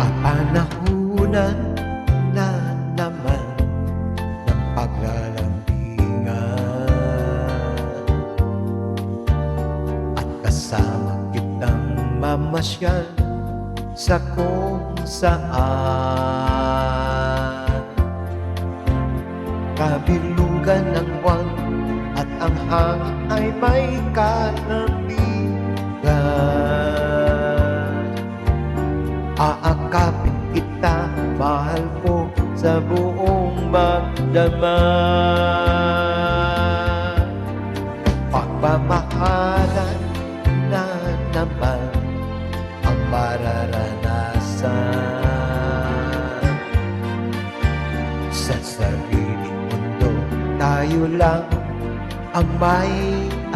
Kapanahunan na naman ng paglalambingan, at kasama kitang mamasyal sa kung saan. Kabilugan ng buwan at ang hangin ay may kalambigan. Aakapin kita, mahal ko, sa buong magdamag. Pagmamahalan na naman ang mararanasan. Sa sariling mundo, tayo lang ang may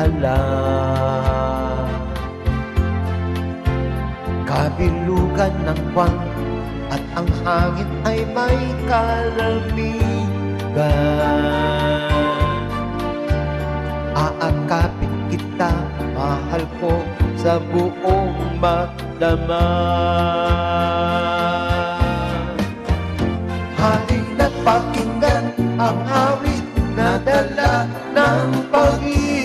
alam. Kabilugan ng buwan at ang hangin ay may kalambigan. Aakapin kita, mahal ko, sa buong magdamag. Halina't pakinggan ang awit na dala ng pag-ibig.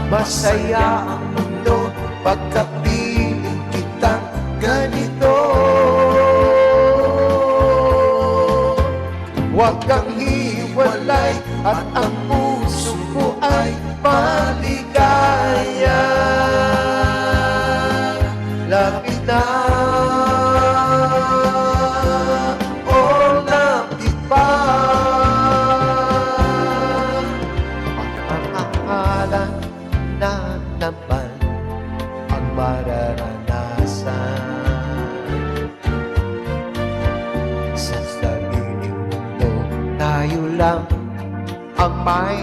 Masaya ang mundo pagkapiling kitang ganito. Huwag kang hiwalay at ang puso ko ay maligaya. Lapit na, o lapit pa. Pagmamahalan na naman ang mararanasan. Sa sariling mundo, tayo lang ang may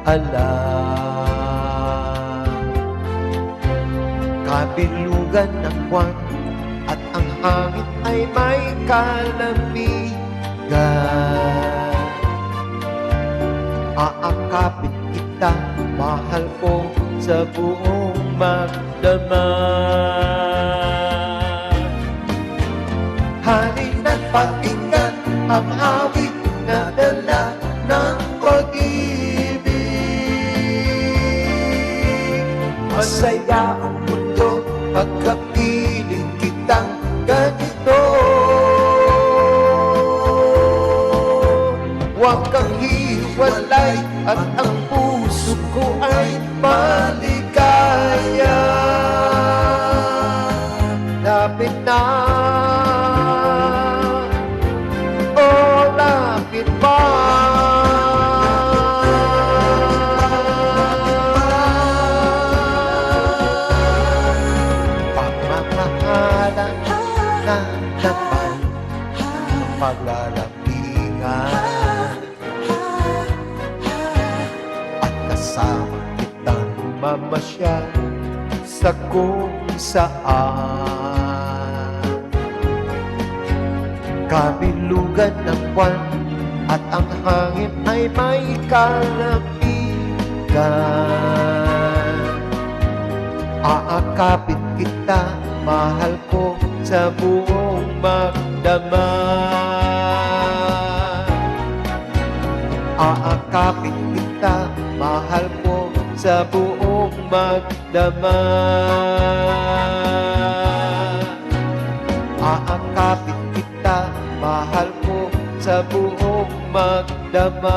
alam. Kabilugan ng buwan at ang hangin ay may kalambigan. Aakapin kita, mahal ko, sa buong magdamag. Halina't pakinggan ang awit na dala ng pag-ibig. Masaya ang mundo pagkapiling kitang ganito. Huwag kang hiwalay at ang puso ko ay maligaya. Lapit na, o lapit pa. Pagmamahalan na naman ang paglalambingan, at kasama kitang mamasyal sa kung saan. Kabilugan ng buwan at ang hangin ay may kalambigan. Aakapin kita, mahal ko, sa buong magdamag. Aakapin kita, mahal ko, sa buong magdamag. Aakapin kita, mahal ko, sa buong magdamag.